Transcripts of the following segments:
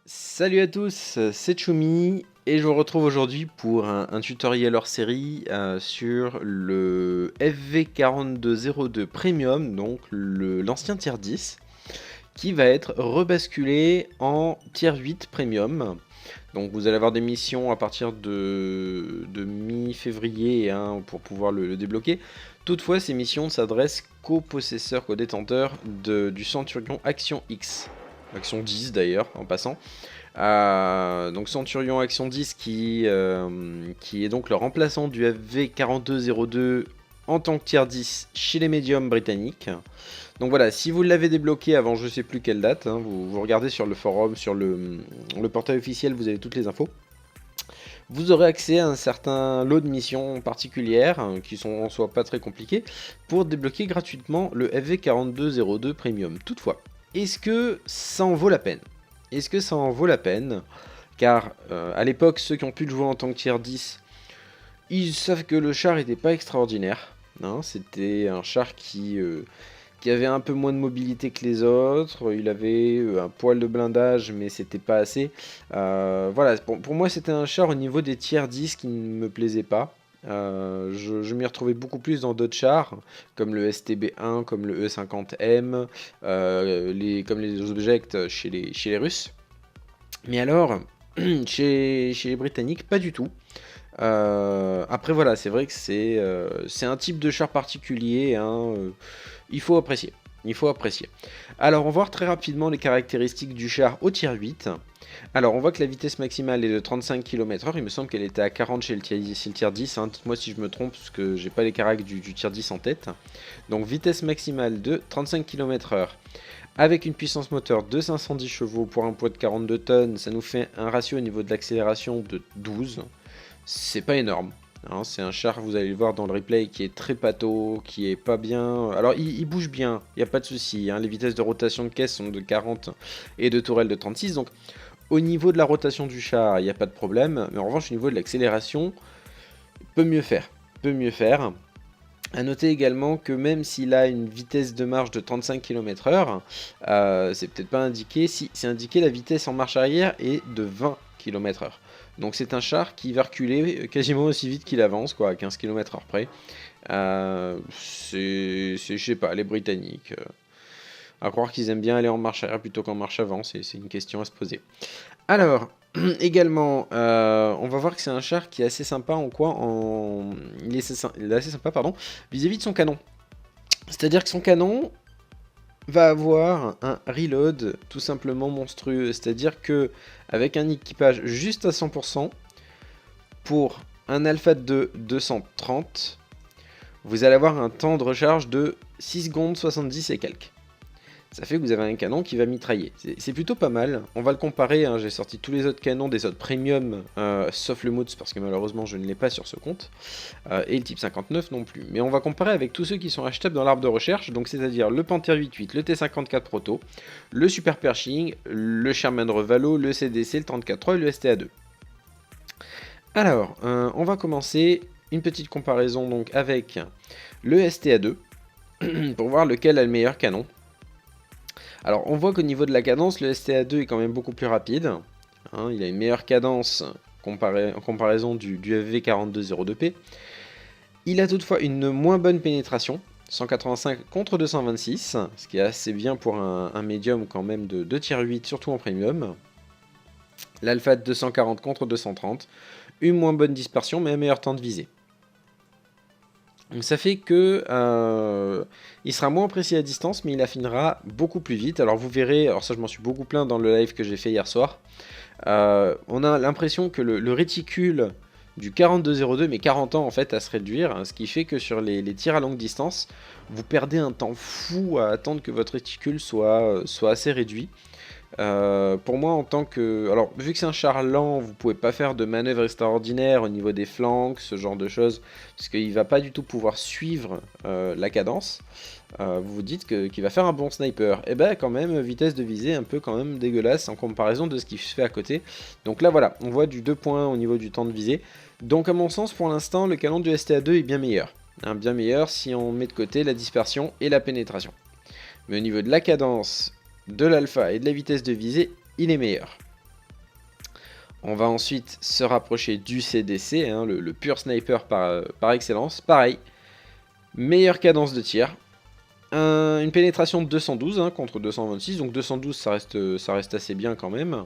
Salut à tous, c'est Choumi et je vous retrouve aujourd'hui pour un tutoriel hors série sur le FV4202 Premium, donc l'ancien tier 10, qui va être rebasculé en tier 8 Premium. Donc vous allez avoir des missions à partir de mi-février pour pouvoir le débloquer. Toutefois, ces missions ne s'adressent qu'aux possesseurs, qu'aux détenteurs du Centurion Action X. Action 10 d'ailleurs, en passant. Donc Centurion Action 10 qui est donc le remplaçant du FV4202 en tant que tier 10 chez les médiums britanniques. Donc voilà, si vous l'avez débloqué avant je sais plus quelle date, vous regardez sur le forum, sur le portail officiel, vous avez toutes les infos. Vous aurez accès à un certain lot de missions particulières, qui sont en soi pas très compliquées, pour débloquer gratuitement le FV4202 Premium. Toutefois, est-ce que ça en vaut la peine? Est-ce que ça en vaut la peine? Car à l'époque, ceux qui ont pu le jouer en tant que tier 10, ils savent que le char n'était pas extraordinaire. C'était un char qui avait un peu moins de mobilité que les autres. Il avait un poil de blindage, mais c'était pas assez. Voilà, pour moi, c'était un char au niveau des tier 10 qui ne me plaisait pas. Je m'y retrouvais beaucoup plus dans d'autres chars, comme le STB1, comme le E50M, comme les Objects chez les Russes. Mais alors, chez les Britanniques, pas du tout. Après voilà, c'est vrai que c'est un type de char particulier, il faut apprécier. Il faut apprécier. Alors on va voir très rapidement les caractéristiques du char au tier 8. Alors on voit que la vitesse maximale est de 35 km/h, il me semble qu'elle était à 40 chez le tier 10, dites-moi si je me trompe parce que j'ai pas les caracs du tier 10 en tête. Donc vitesse maximale de 35 km/h. Avec une puissance moteur de 510 chevaux pour un poids de 42 tonnes, ça nous fait un ratio au niveau de l'accélération de 12. C'est pas énorme. C'est un char, vous allez le voir dans le replay, qui est très pâteau, qui est pas bien. Alors il bouge bien, il n'y a pas de souci. Les vitesses de rotation de caisse sont de 40 et de tourelle de 36. Donc au niveau de la rotation du char, il n'y a pas de problème. Mais en revanche, au niveau de l'accélération, peut mieux faire. Peut mieux faire. A noter également que même s'il a une vitesse de marche de 35 km/h, c'est peut-être pas indiqué, si c'est indiqué la vitesse en marche arrière est de 20 km/h. Donc c'est un char qui va reculer quasiment aussi vite qu'il avance, quoi, à 15 km/h près. Je sais pas, les Britanniques. À croire qu'ils aiment bien aller en marche arrière plutôt qu'en marche avant, c'est une question à se poser. Alors, également, on va voir que c'est un char qui est assez sympa il est assez sympa, pardon, vis-à-vis de son canon. C'est-à-dire que son canon va avoir un reload tout simplement monstrueux. C'est-à-dire que avec un équipage juste à 100%, pour un Alpha de 230, vous allez avoir un temps de recharge de 6 secondes 70 et quelques. Ça fait que vous avez un canon qui va mitrailler. C'est plutôt pas mal. On va le comparer, j'ai sorti tous les autres canons des autres premium, sauf le Moods parce que malheureusement je ne l'ai pas sur ce compte, et le type 59 non plus. Mais on va comparer avec tous ceux qui sont achetables dans l'arbre de recherche, donc c'est-à-dire le Panther 88, le T54 Proto, le Super Pershing, le Sherman Revalo, le CDC, le 34-3 et le STA2. Alors, on va commencer une petite comparaison donc avec le STA2 pour voir lequel a le meilleur canon. Alors on voit qu'au niveau de la cadence, le STA2 est quand même beaucoup plus rapide. Il a une meilleure cadence en comparaison du FV4202P. Il a toutefois une moins bonne pénétration, 185 contre 226, ce qui est assez bien pour un médium quand même de tier 8, surtout en premium. L'alpha de 240 contre 230, une moins bonne dispersion mais un meilleur temps de visée. Donc ça fait que il sera moins précis à distance, mais il affinera beaucoup plus vite. Alors vous verrez, alors ça je m'en suis beaucoup plaint dans le live que j'ai fait hier soir. On a l'impression que le réticule du 4202 met 40 ans en fait à se réduire, ce qui fait que sur les tirs à longue distance, vous perdez un temps fou à attendre que votre réticule soit assez réduit. Pour moi, en tant que... Alors, vu que c'est un char lent, vous pouvez pas faire de manœuvres extraordinaires au niveau des flancs, ce genre de choses, parce qu'il va pas du tout pouvoir suivre la cadence. Vous vous dites qu'il va faire un bon sniper. Et ben quand même, vitesse de visée un peu quand même dégueulasse en comparaison de ce qui se fait à côté. Donc là voilà, on voit du 2 points au niveau du temps de visée. Donc à mon sens, pour l'instant, le canon du STA2 est bien meilleur. Bien meilleur si on met de côté la dispersion et la pénétration. Mais au niveau de la cadence, de l'alpha et de la vitesse de visée, il est meilleur. On va ensuite se rapprocher du CDC, hein, le pur sniper par excellence. Pareil, meilleure cadence de tir. Une pénétration de 212 hein, contre 226, donc 212 ça reste assez bien quand même.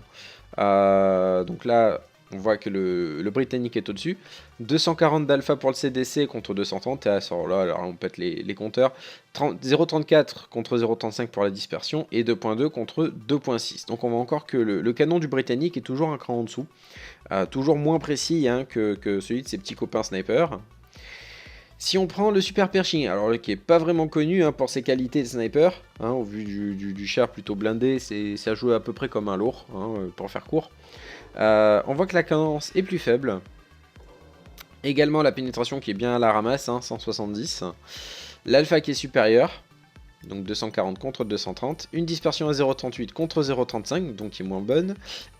Donc là, on voit que le Britannique est au-dessus. 240 d'alpha pour le CDC contre 230, et alors on pète les compteurs. 0,34 contre 0,35 pour la dispersion, et 2,2 contre 2,6. Donc on voit encore que le canon du Britannique est toujours un cran en dessous. Toujours moins précis hein, que celui de ses petits copains snipers. Si on prend le Super Pershing, alors qui est pas vraiment connu hein, pour ses qualités de sniper, hein, au vu du char plutôt blindé, ça joue à peu près comme un lourd, hein, pour faire court. On voit que la cadence est plus faible. Également la pénétration qui est bien à la ramasse, hein, 170. L'alpha qui est supérieur, donc 240 contre 230. Une dispersion à 0,38 contre 0,35, donc qui est moins bonne.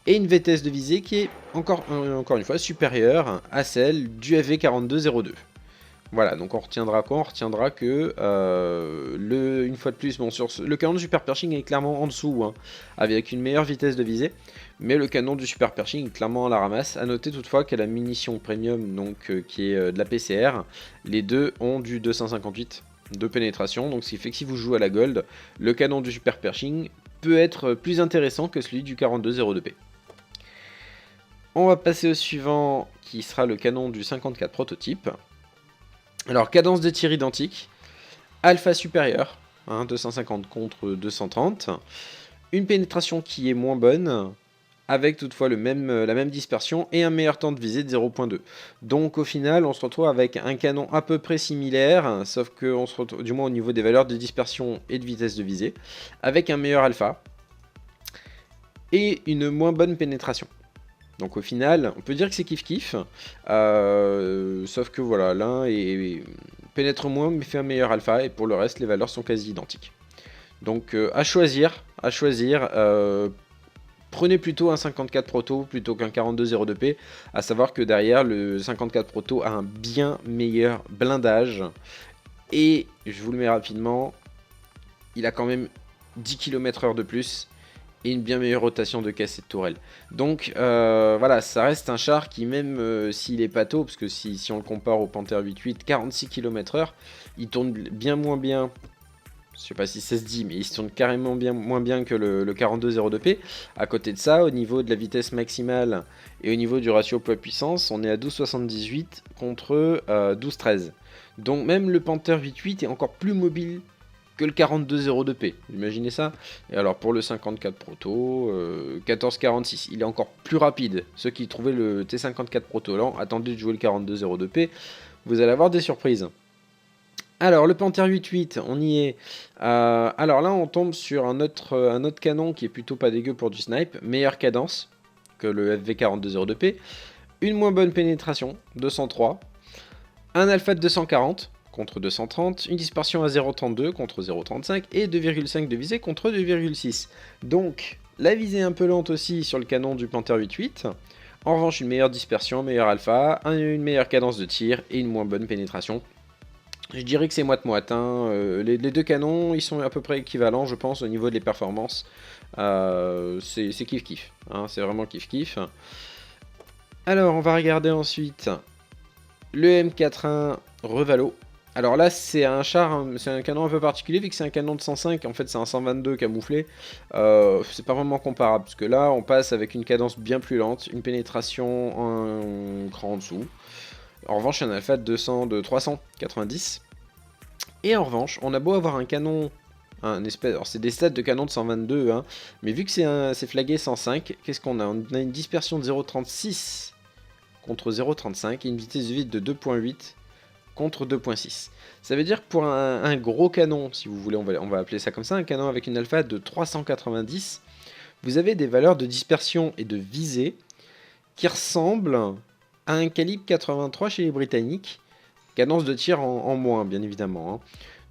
Et une vitesse de visée qui est encore une fois supérieure à celle du FV4202. Voilà, donc on retiendra quoi? On retiendra que, une fois de plus, bon, le canon du Super Pershing est clairement en dessous, hein, avec une meilleure vitesse de visée, mais le canon du Super Pershing est clairement à la ramasse. A noter toutefois qu'à la munition premium, donc qui est de la PCR, les deux ont du 258 de pénétration, donc ce qui fait que si vous jouez à la gold, le canon du Super Pershing peut être plus intéressant que celui du 4202P. On va passer au suivant, qui sera le canon du 54 prototype. Alors, cadence de tir identique, alpha supérieur, hein, 250 contre 230, une pénétration qui est moins bonne, avec toutefois la même dispersion et un meilleur temps de visée de 0.2. Donc au final, on se retrouve avec un canon à peu près similaire, sauf que on se retrouve, du moins au niveau des valeurs de dispersion et de vitesse de visée, avec un meilleur alpha et une moins bonne pénétration. Donc au final, on peut dire que c'est kiff-kiff, sauf que voilà, l'un pénètre moins mais fait un meilleur alpha, et pour le reste, les valeurs sont quasi identiques. Donc à choisir, prenez plutôt un 54 Proto plutôt qu'un 4202P, à savoir que derrière, le 54 Proto a un bien meilleur blindage, et je vous le mets rapidement, il a quand même 10 km/h de plus, et une bien meilleure rotation de caisse et de tourelle. Donc voilà, ça reste un char qui, même s'il est pas tôt, parce que si on le compare au Panther 8.8, 46 km/h, il tourne bien moins bien. Je sais pas si ça se dit, mais il se tourne carrément moins bien que le 4202P. À côté de ça, au niveau de la vitesse maximale et au niveau du ratio poids-puissance, on est à 12,78 contre 12,13. Donc même le Panther 8.8 est encore plus mobile que le 4202P, imaginez ça. Et alors pour le 54 Proto, 14,46, il est encore plus rapide. Ceux qui trouvaient le T54 Proto lent, attendez de jouer le 4202P, vous allez avoir des surprises. Alors le Panther 8.8, on y est. Alors là on tombe sur un autre canon qui est plutôt pas dégueu pour du snipe, meilleure cadence que le FV4202P, une moins bonne pénétration, 203, un alpha de 240, contre 230, une dispersion à 0,32 contre 0,35 et 2,5 de visée contre 2,6. Donc la visée un peu lente aussi sur le canon du Panther 8.8. En revanche, une meilleure dispersion, meilleur alpha, une meilleure cadence de tir et une moins bonne pénétration. Je dirais que c'est moite-moite. Hein. Les deux canons, ils sont à peu près équivalents, je pense, au niveau des performances. C'est kiff-kiff. Hein. C'est vraiment kiff-kiff. Alors, on va regarder ensuite le M41 Revalo. Alors là, c'est un char, c'est un canon un peu particulier, vu que c'est un canon de 105, en fait c'est un 122 camouflé. C'est pas vraiment comparable, parce que là, on passe avec une cadence bien plus lente, une pénétration un cran en dessous. En revanche, un alpha de 390. Et en revanche, on a beau avoir un canon, alors c'est des stats de canon de 122, hein, mais vu que c'est flagué 105, qu'est-ce qu'on a? On a une dispersion de 0,36 contre 0,35 et une vitesse de vide de 2,8 contre 2,6. Ça veut dire que pour un gros canon, si vous voulez, on va appeler ça comme ça, un canon avec une alpha de 390, vous avez des valeurs de dispersion et de visée qui ressemblent à un calibre 83 chez les Britanniques, cadence de tir en moins, bien évidemment. Hein.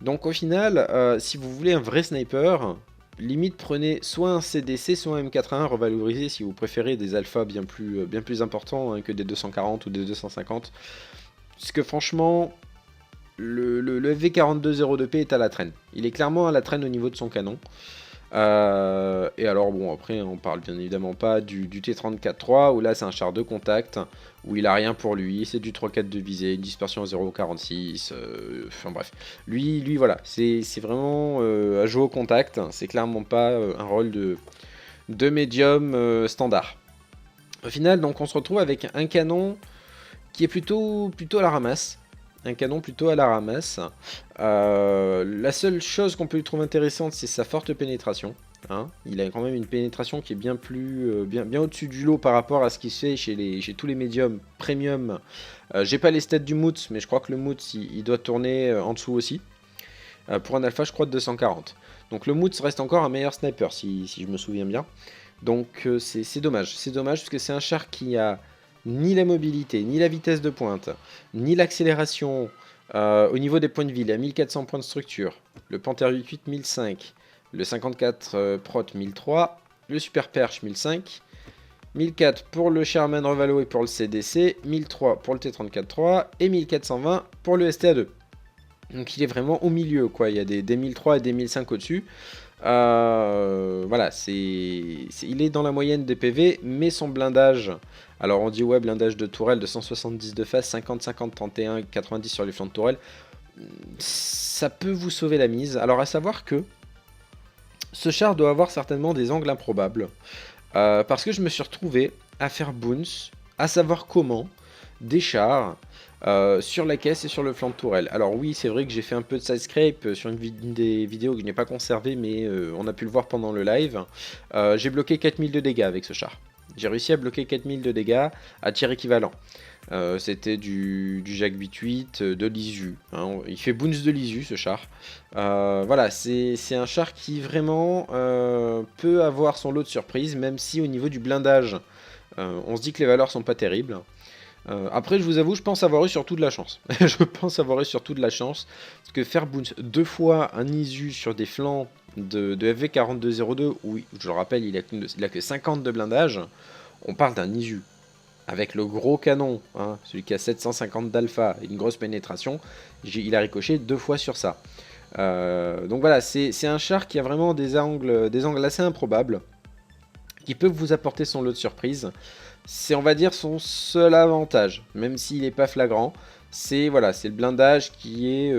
Donc au final, si vous voulez un vrai sniper, limite prenez soit un CDC, soit un M41 revalorisé si vous préférez des alphas bien plus importants hein, que des 240 ou des 250. Parce que franchement, le FV4202P est à la traîne. Il est clairement à la traîne au niveau de son canon. Et alors bon, après on parle bien évidemment pas du T-34-3 où là c'est un char de contact où il a rien pour lui, c'est du 3-4 de visée, une dispersion à 0,46, enfin bref. Lui voilà, c'est vraiment à jouer au contact, c'est clairement pas un rôle de médium standard. Au final, donc on se retrouve avec un canon qui est plutôt à la ramasse. Un canon plutôt à la ramasse. La seule chose qu'on peut lui trouver intéressante, c'est sa forte pénétration. Hein. Il a quand même une pénétration qui est bien plus bien au-dessus du lot par rapport à ce qui se fait chez tous les médiums premium. J'ai pas les stats du Moots, mais je crois que le Moots il doit tourner en dessous aussi. Pour un alpha, je crois de 240. Donc le Moots reste encore un meilleur sniper si je me souviens bien. Donc c'est dommage. C'est dommage parce que c'est un char qui a ni la mobilité, ni la vitesse de pointe, ni l'accélération au niveau des points de vie. Il a 1400 points de structure. Le Panther 88 1005. Le 54 Prot 1003. Le Super Perche 1005. 1004 pour le Sherman Revalo et pour le CDC. 1003 pour le T-34-3. Et 1420 pour le STA2. Donc il est vraiment au milieu, quoi. Il y a des 1003 et des 1005 au-dessus. Voilà, il est dans la moyenne des PV, mais son blindage, alors on dit ouais, blindage de tourelle de 170 de face, 50, 50, 31, 90 sur les flancs de tourelle, ça peut vous sauver la mise. Alors à savoir que ce char doit avoir certainement des angles improbables, parce que je me suis retrouvé à faire boons, à savoir comment, des chars sur la caisse et sur le flanc de tourelle. Alors oui, c'est vrai que j'ai fait un peu de side scrape sur une des vidéos que je n'ai pas conservées, mais on a pu le voir pendant le live. J'ai bloqué 4000 de dégâts avec ce char. J'ai réussi à bloquer 4000 de dégâts à tir équivalent. C'était du Jacques 8-8 de l'ISU. Hein. Il fait boons de l'ISU ce char. Voilà, c'est un char qui vraiment peut avoir son lot de surprises, même si au niveau du blindage, on se dit que les valeurs sont pas terribles. Après, je vous avoue, je pense avoir eu surtout de la chance. Je pense avoir eu surtout de la chance. Parce que faire bounce 2 fois un ISU sur des flancs de FV4202, où, je le rappelle, il a que 50 de blindage, on parle d'un ISU. Avec le gros canon, hein, celui qui a 750 d'alpha et une grosse pénétration, il a ricoché 2 fois sur ça. Donc voilà, c'est un char qui a vraiment des angles assez improbables, qui peuvent vous apporter son lot de surprises. C'est, on va dire, son seul avantage, même s'il n'est pas flagrant. C'est voilà, c'est le blindage qui est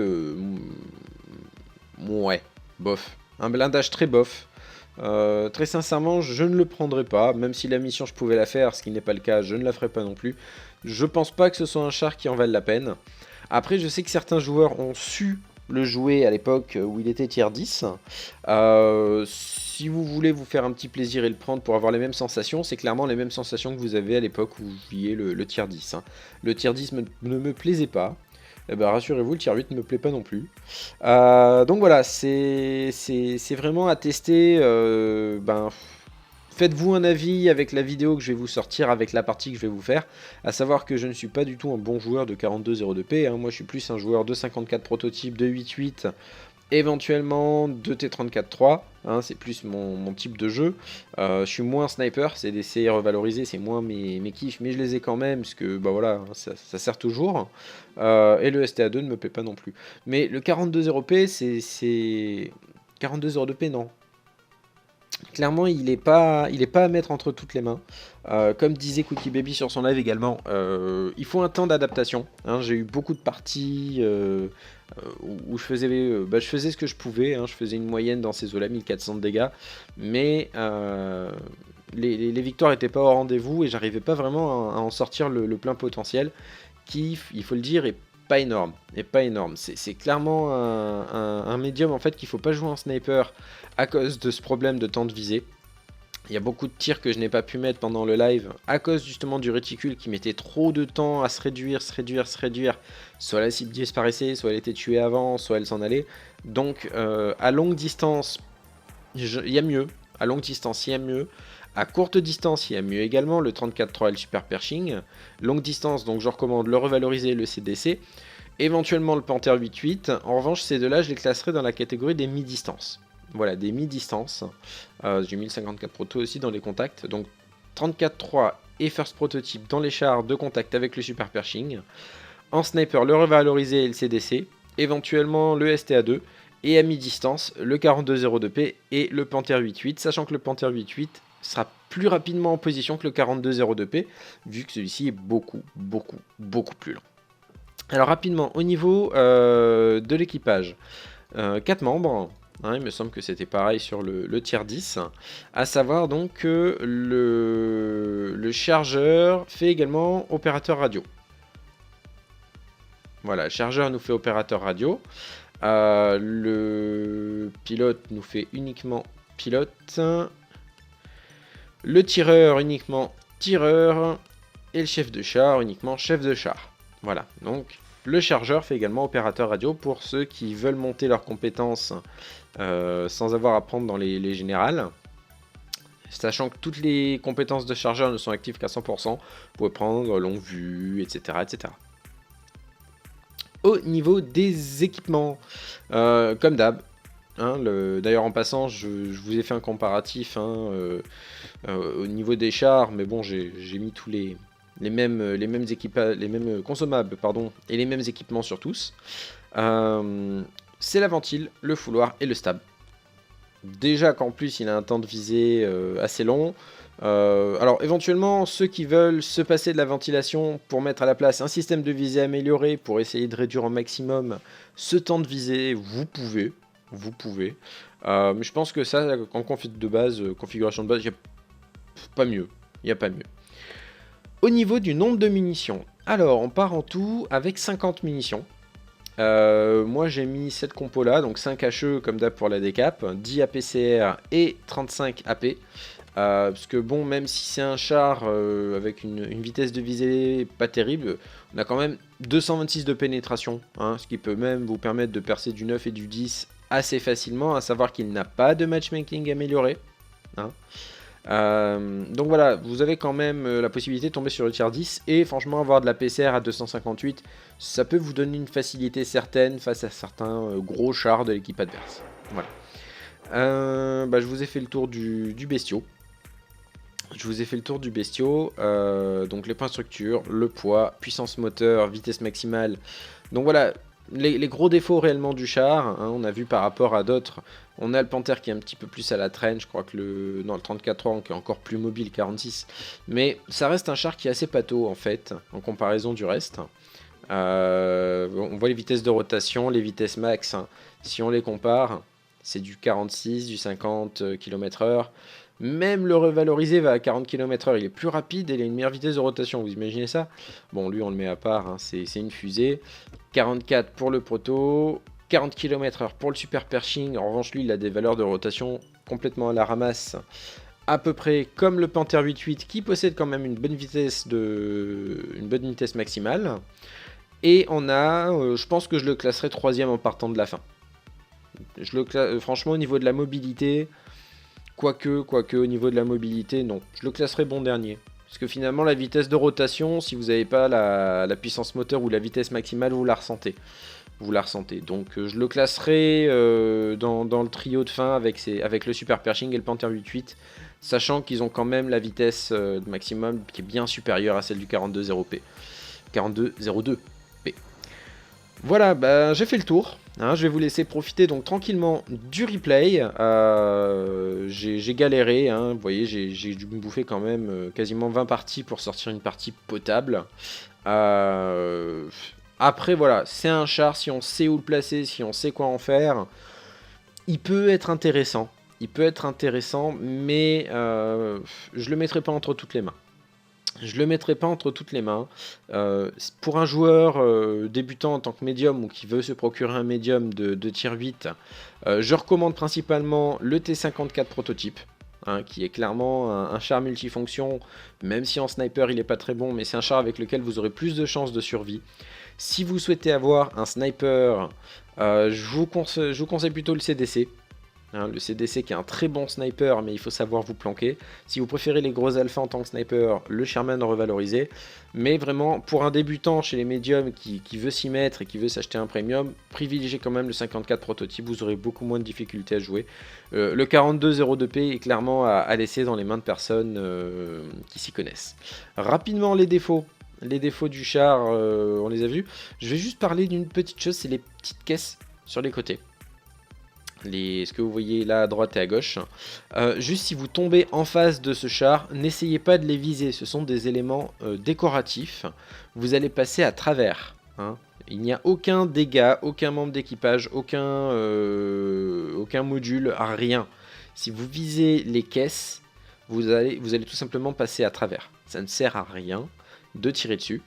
ouais, bof. Un blindage très bof. Très sincèrement, je ne le prendrai pas, même si la mission je pouvais la faire, ce qui n'est pas le cas, je ne la ferai pas non plus. Je pense pas que ce soit un char qui en vaille la peine. Après, je sais que certains joueurs ont su le jouer à l'époque où il était tier 10. Si vous voulez vous faire un petit plaisir et le prendre pour avoir les mêmes sensations, c'est clairement les mêmes sensations que vous avez à l'époque où vous jouiez le tier 10. Hein. Le tier 10 ne me plaisait pas. Eh ben, rassurez-vous, le tier 8 ne me plaît pas non plus. Donc voilà, c'est vraiment à tester. Faites-vous un avis avec la vidéo que je vais vous sortir, avec la partie que je vais vous faire. À savoir que je ne suis pas du tout un bon joueur de 42-02P. Hein. Moi, je suis plus un joueur de 54 prototypes, de 8.8, éventuellement de T-34-3. Hein, c'est plus mon type de jeu. Je suis moins sniper, c'est des CR revalorisés, c'est moins mes kiffs, mais je les ai quand même, parce que bah voilà, ça sert toujours. Et le STA2 ne me plaît pas non plus. Mais le 42-0P, c'est 42-02P, non. Clairement, il n'est pas à mettre entre toutes les mains. Comme disait Cookie Baby sur son live également, il faut un temps d'adaptation. Hein. J'ai eu beaucoup de parties où je faisais ce que je pouvais. Hein. Je faisais une moyenne dans ces eaux-là, 1400 de dégâts. Mais les victoires n'étaient pas au rendez-vous et j'arrivais pas vraiment à en sortir le plein potentiel qui, il faut le dire, est pas énorme. C'est clairement un médium en fait qu'il faut pas jouer en sniper à cause de ce problème de temps de visée. Il y a beaucoup de tirs que je n'ai pas pu mettre pendant le live à cause justement du réticule qui mettait trop de temps à se réduire. Soit la cible disparaissait, soit elle était tuée avant, soit elle s'en allait. Donc à longue distance, il y a mieux. À longue distance, il y a mieux. À courte distance, il y a mieux également, le 34-3 et le super perching. Longue distance, donc je recommande le revaloriser, le CDC. Éventuellement le Panther 8-8. En revanche, ces deux-là, je les classerai dans la catégorie des mi-distances. Voilà, des mi-distances. J'ai mis le 54 proto aussi dans les contacts. Donc 34-3 et first prototype dans les chars de contact avec le super perching. En sniper, le revaloriser et le CDC. Éventuellement le STA2. et à mi-distance le 4202P et le Panther 8.8, sachant que le Panther 8.8 sera plus rapidement en position que le 4202P, vu que celui-ci est beaucoup plus lent. Alors rapidement, au niveau de l'équipage, 4 membres, hein, il me semble que c'était pareil sur le tier 10, à savoir donc que le chargeur fait également opérateur radio. Voilà, le chargeur nous fait opérateur radio, le pilote nous fait uniquement pilote, le tireur uniquement tireur, et le chef de char uniquement chef de char. Voilà, donc le chargeur fait également opérateur radio pour ceux qui veulent monter leurs compétences sans avoir à prendre dans les générales. Sachant que toutes les compétences de chargeur ne sont actives qu'à 100%, vous pouvez prendre longue vue, etc. etc. Au niveau des équipements, comme d'hab, hein, d'ailleurs en passant, je vous ai fait un comparatif au niveau des chars, mais bon, j'ai mis tous les mêmes consommables, pardon, et les mêmes équipements sur tous. C'est la ventile, le fouloir et le stab. Déjà qu'en plus il a un temps de visée assez long. Alors éventuellement, ceux qui veulent se passer de la ventilation pour mettre à la place un système de visée amélioré pour essayer de réduire au maximum ce temps de visée, vous pouvez. Mais je pense que ça, en configuration de base, il n'y a pas mieux. Au niveau du nombre de munitions, alors on part en tout avec 50 munitions. Moi j'ai mis cette compo là, donc 5 HE comme d'hab pour la décap, 10 APCR et 35 AP. Parce que bon, même si c'est un char avec une vitesse de visée pas terrible, on a quand même 226 de pénétration, hein, ce qui peut même vous permettre de percer du 9 et du 10 assez facilement, à savoir qu'il n'a pas de matchmaking amélioré. Hein. Donc voilà, vous avez quand même la possibilité de tomber sur le tier 10 et franchement avoir de la PCR à 258, ça peut vous donner une facilité certaine face à certains gros chars de l'équipe adverse. Voilà. Je vous ai fait le tour du bestiau. Donc les points structure, le poids, puissance moteur, vitesse maximale. Donc voilà, les gros défauts réellement du char, hein, on a vu par rapport à d'autres, on a le Panther qui est un petit peu plus à la traîne, je crois que le 34-3 qui est encore plus mobile, 46, mais ça reste un char qui est assez pâteau en fait, en comparaison du reste. On voit les vitesses de rotation, les vitesses max, hein, si on les compare, c'est du 46, du 50 km/h. Même le revalorisé va à 40 km/h, il est plus rapide et il a une meilleure vitesse de rotation, vous imaginez ça? Bon, lui on le met à part, hein, c'est une fusée. 44 pour le proto, 40 km/h pour le super pershing. En revanche, lui il a des valeurs de rotation complètement à la ramasse, à peu près comme le Panther 8.8 qui possède quand même une bonne vitesse maximale. Et on a, je pense que je le classerai 3ème en partant de la fin. Franchement, au niveau de la mobilité, quoique au niveau de la mobilité, non. Je le classerai bon dernier. Parce que finalement, la vitesse de rotation, si vous n'avez pas la puissance moteur ou la vitesse maximale, vous la ressentez. Donc je le classerai dans le trio de fin avec le Super Pershing et le Panther 8.8, sachant qu'ils ont quand même la vitesse maximum qui est bien supérieure à celle du 4202P. Voilà, j'ai fait le tour. Hein, je vais vous laisser profiter donc tranquillement du replay. J'ai galéré, hein, vous voyez, j'ai dû me bouffer quand même quasiment 20 parties pour sortir une partie potable. Après voilà, c'est un char, si on sait où le placer, si on sait quoi en faire, il peut être intéressant. Mais je le mettrai pas entre toutes les mains. Pour un joueur débutant en tant que médium ou qui veut se procurer un médium de tier 8, je recommande principalement le T54 prototype, hein, qui est clairement un char multifonction, même si en sniper il n'est pas très bon, mais c'est un char avec lequel vous aurez plus de chances de survie. Si vous souhaitez avoir un sniper, je vous conseille plutôt le CDC. Hein, le CDC qui est un très bon sniper, mais il faut savoir vous planquer. Si vous préférez les gros alphas en tant que sniper, le Sherman revalorisé. Mais vraiment, pour un débutant chez les médiums qui veut s'y mettre et qui veut s'acheter un premium, privilégiez quand même le 54 prototype, vous aurez beaucoup moins de difficultés à jouer. Le 4202P est clairement à laisser dans les mains de personnes qui s'y connaissent. Rapidement, les défauts. Les défauts du char, on les a vus. Je vais juste parler d'une petite chose, c'est les petites caisses sur les côtés. ce que vous voyez là à droite et à gauche. Juste si vous tombez en face de ce char, n'essayez pas de les viser, ce sont des éléments décoratifs. Vous allez passer à travers, hein. Il n'y a aucun dégât, aucun membre d'équipage, aucun module, rien. Si vous visez les caisses, vous allez tout simplement passer à travers. Ça ne sert à rien de tirer dessus.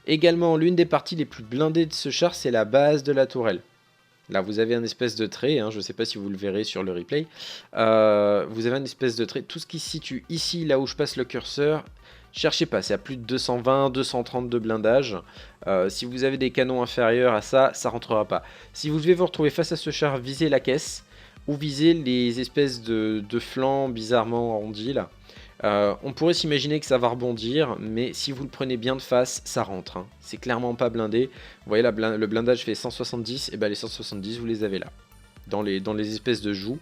Également, l'une des parties les plus blindées de ce char, c'est la base de la tourelle. Là, vous avez un espèce de trait, hein, je ne sais pas si vous le verrez sur le replay. Vous avez un espèce de trait. Tout ce qui se situe ici, là où je passe le curseur, cherchez pas, c'est à plus de 220, 230 de blindage. Si vous avez des canons inférieurs à ça, ça rentrera pas. Si vous devez vous retrouver face à ce char, visez la caisse ou visez les espèces de flancs bizarrement arrondis là. On pourrait s'imaginer que ça va rebondir, mais si vous le prenez bien de face, ça rentre, hein. C'est clairement pas blindé. Vous voyez, le blindage fait 170, et ben les 170, vous les avez là, dans les espèces de joues.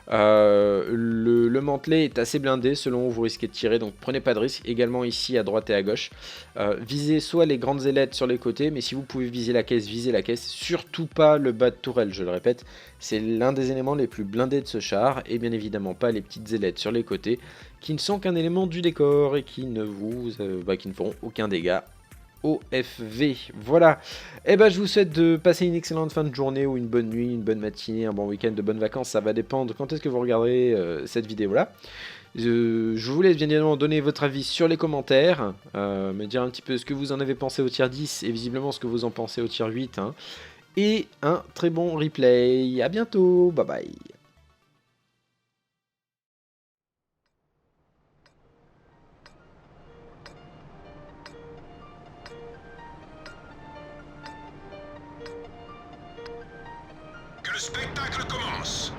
Le mantelet est assez blindé selon où vous risquez de tirer, donc prenez pas de risque. Également ici à droite et à gauche. Visez soit les grandes ailettes sur les côtés, mais si vous pouvez viser la caisse, visez la caisse. Surtout pas le bas de tourelle, je le répète. C'est l'un des éléments les plus blindés de ce char, et bien évidemment pas les petites ailettes sur les côtés, qui ne sont qu'un élément du décor et qui ne feront aucun dégât au FV. Voilà. Et ben je vous souhaite de passer une excellente fin de journée ou une bonne nuit, une bonne matinée, un bon week-end, de bonnes vacances. Ça va dépendre quand est-ce que vous regarderez cette vidéo là. Je vous laisse bien évidemment donner votre avis sur les commentaires, me dire un petit peu ce que vous en avez pensé au tier 10 et visiblement ce que vous en pensez au tier 8, hein. Et un très bon replay. À bientôt. Bye bye. Que le spectacle commence!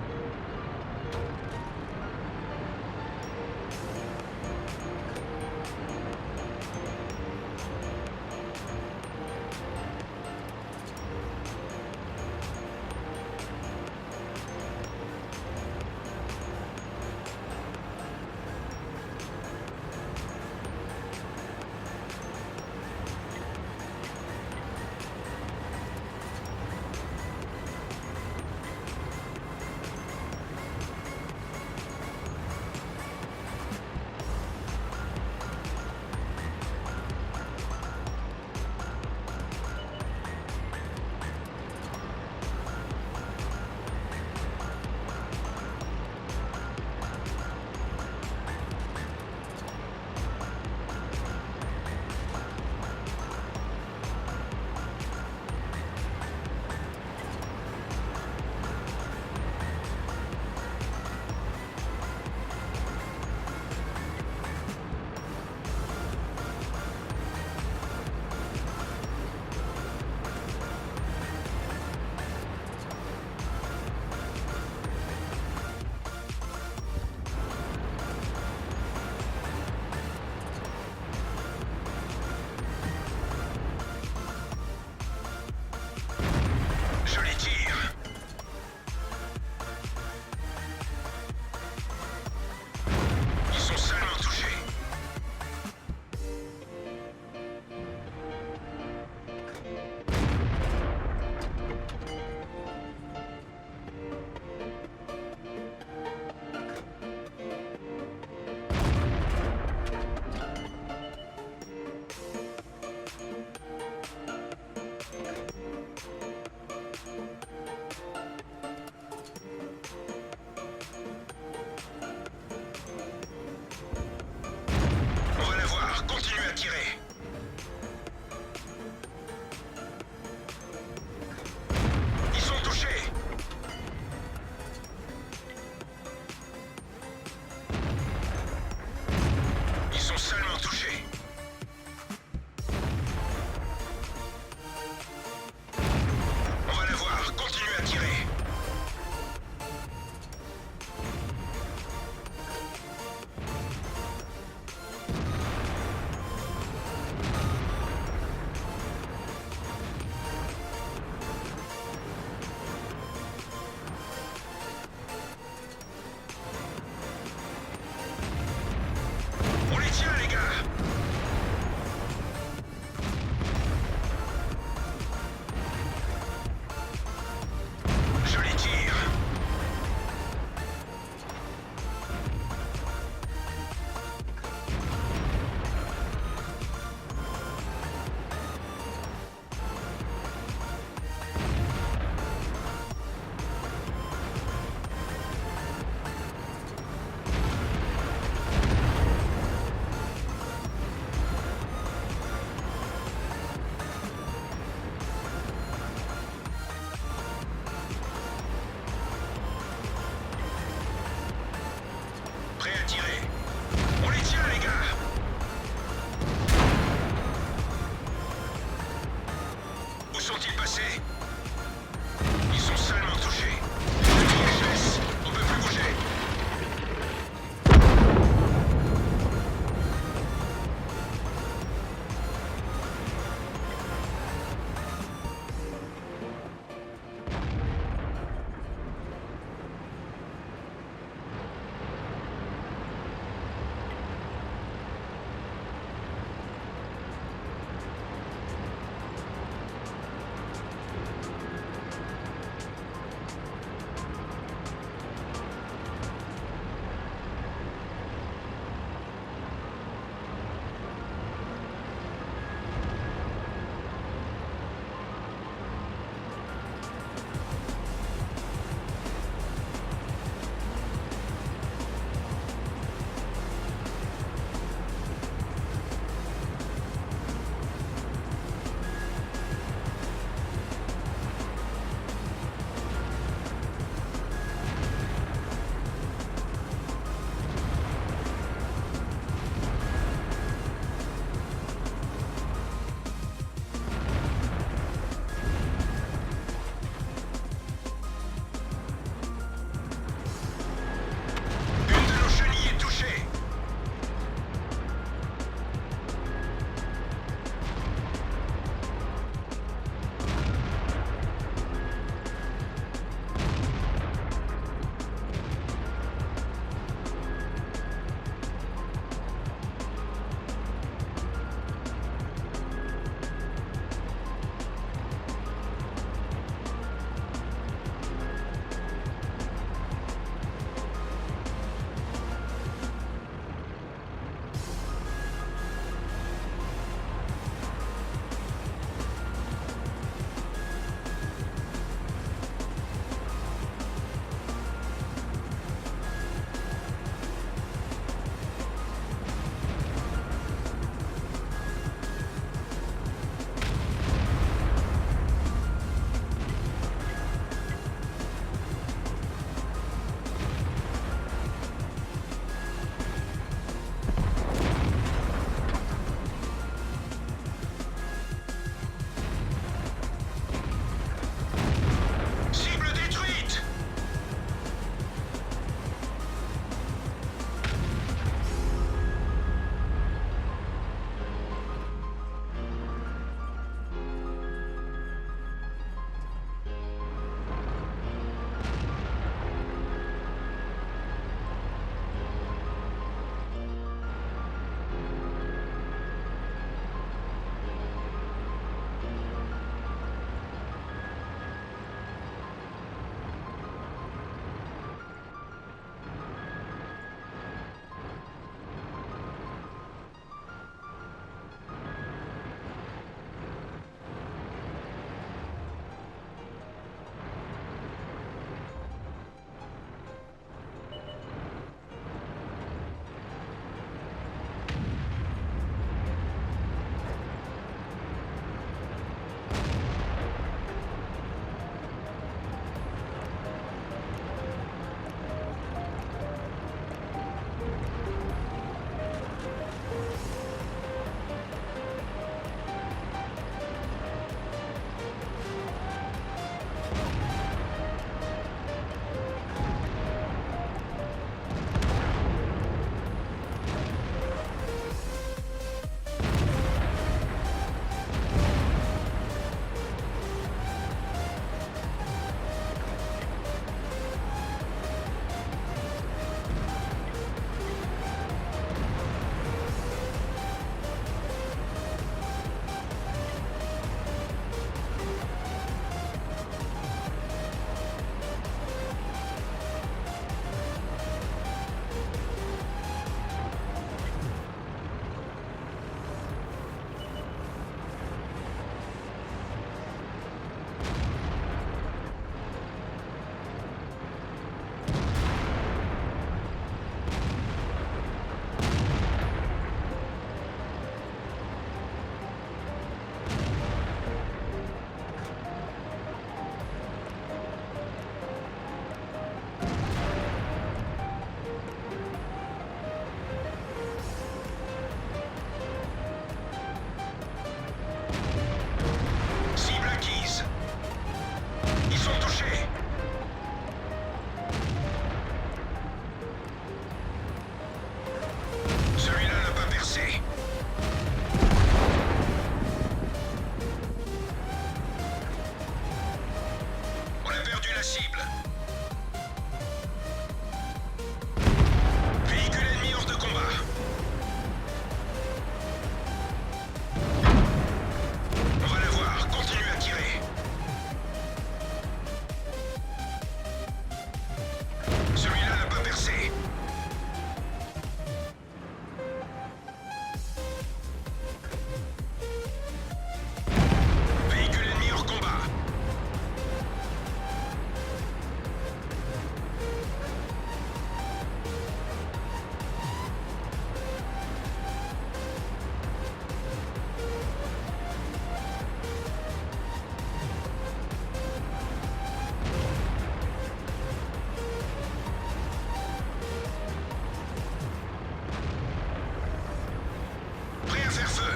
Prêt à faire feu.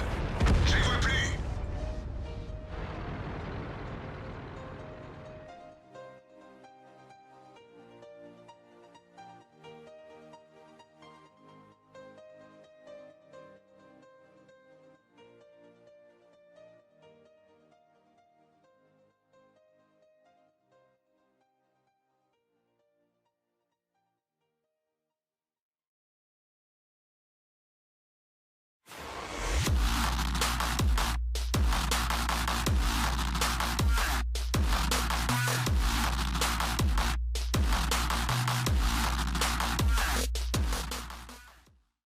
Je les vois